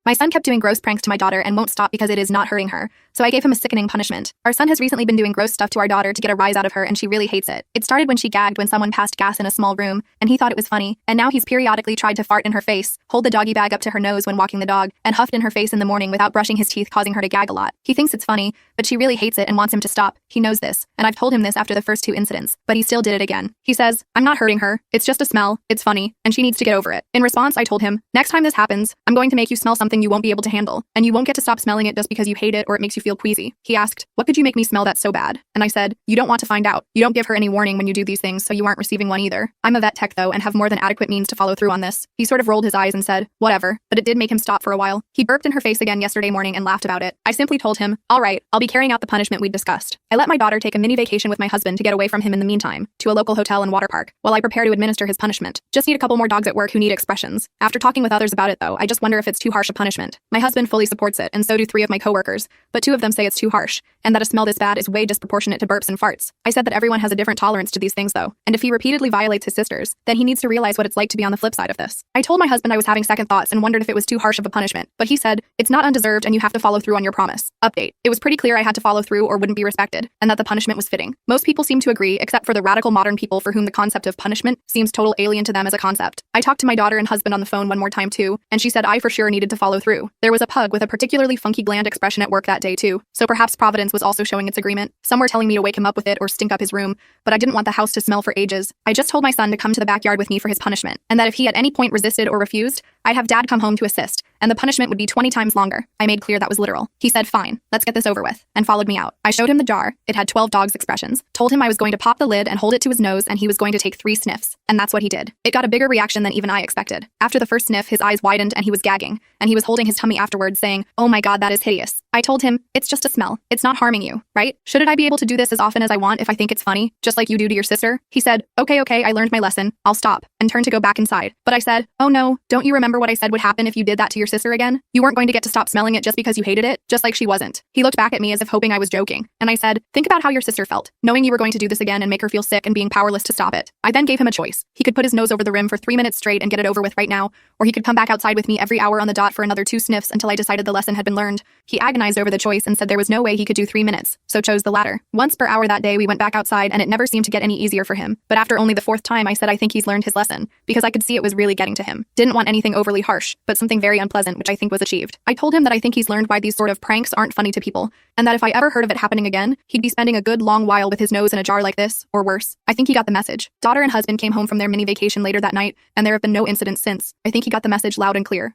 My son kept doing gross pranks to my daughter and won't stop because it is not hurting her, so I gave him a sickening punishment. Our son has recently been doing gross stuff to our daughter to get a rise out of her, and she really hates it. It started when she gagged when someone passed gas in a small room, and he thought it was funny, and now he's periodically tried to fart in her face, hold the doggy bag up to her nose when walking the dog, and huffed in her face in the morning without brushing his teeth, causing her to gag a lot. He thinks it's funny, but she really hates it and wants him to stop. He knows this, and I've told him this after the first 2 incidents, but he still did it again. He says, "I'm not hurting her, it's just a smell, it's funny, and she needs to get over it." In response, I told him, "Next time this happens, I'm going to make you smell something you won't be able to handle, and you won't get to stop smelling it just because you hate it or it makes you feel queasy." He asked, "What could you make me smell that's so bad?" And I said, "You don't want to find out. You don't give her any warning when you do these things, so you aren't receiving one either. I'm a vet tech though and have more than adequate means to follow through on this." He sort of rolled his eyes and said, "Whatever," but it did make him stop for a while. He burped in her face again yesterday morning and laughed about it. I simply told him, "All right, I'll be carrying out the punishment we'd discussed." I let my daughter take a mini vacation with my husband to get away from him in the meantime, to a local hotel and water park, while I prepare to administer his punishment. Just need a couple more dogs at work who need expressions. After talking with others about it though, I just wonder if it's too harsh a punishment. My husband fully supports it, and so do 3 of my coworkers, but 2 of them say it's too harsh, and that a smell this bad is way disproportionate to burps and farts. I said that everyone has a different tolerance to these things though, and if he repeatedly violates his sisters, then he needs to realize what it's like to be on the flip side of this. I told my husband I was having second thoughts and wondered if it was too harsh of a punishment, but he said, "It's not undeserved and you have to follow through on your promise." Update. It was pretty clear I had to follow through or wouldn't be respected, and that the punishment was fitting. Most people seem to agree, except for the radical modern people for whom the concept of punishment seems total alien to them as a concept. I talked to my daughter and husband on the phone one more time too, and she said I for sure needed to follow through. There was a pug with a particularly funky gland expression at work that day too, so perhaps Providence was also showing its agreement. Some were telling me to wake him up with it or stink up his room, but I didn't want the house to smell for ages. I just told my son to come to the backyard with me for his punishment, and that if he at any point resisted or refused, I'd have Dad come home to assist, and the punishment would be 20 times longer. I made clear that was literal. He said, "Fine, let's get this over with," and followed me out. I showed him the jar. It had 12 dogs' expressions, told him I was going to pop the lid and hold it to his nose, and he was going to take 3 sniffs, and that's what he did. It got a bigger reaction than even I expected. After the first sniff, his eyes widened and he was gagging, and he was holding his tummy afterwards saying, "Oh my God, that is hideous." I told him, "It's just a smell. It's not harming you, right? Shouldn't I be able to do this as often as I want if I think it's funny, just like you do to your sister?" He said, Okay, I learned my lesson. I'll stop," and turned to go back inside. But I said, "Oh no, don't you remember what I said would happen if you did that to your sister again? You weren't going to get to stop smelling it just because you hated it, just like she wasn't." He looked back at me as if hoping I was joking, and I said, "Think about how your sister felt, knowing you were going to do this again and make her feel sick and being powerless to stop it." I then gave him a choice. He could put his nose over the rim for 3 minutes straight and get it over with right now, or he could come back outside with me every hour on the dot for another 2 sniffs until I decided the lesson had been learned. He agonized over the choice and said there was no way he could do 3 minutes, so chose the latter. Once per hour that day we went back outside, and it never seemed to get any easier for him, but after only the 4th time I said I think he's learned his lesson, because I could see it was really getting to him. Didn't want anything overly harsh, but something very unpleasant, which I think was achieved. I told him that I think he's learned why these sort of pranks aren't funny to people, and that if I ever heard of it happening again, he'd be spending a good long while with his nose in a jar like this, or worse. I think he got the message. Daughter and husband came home from their mini vacation later that night, and there have been no incidents since. I think he got the message loud and clear.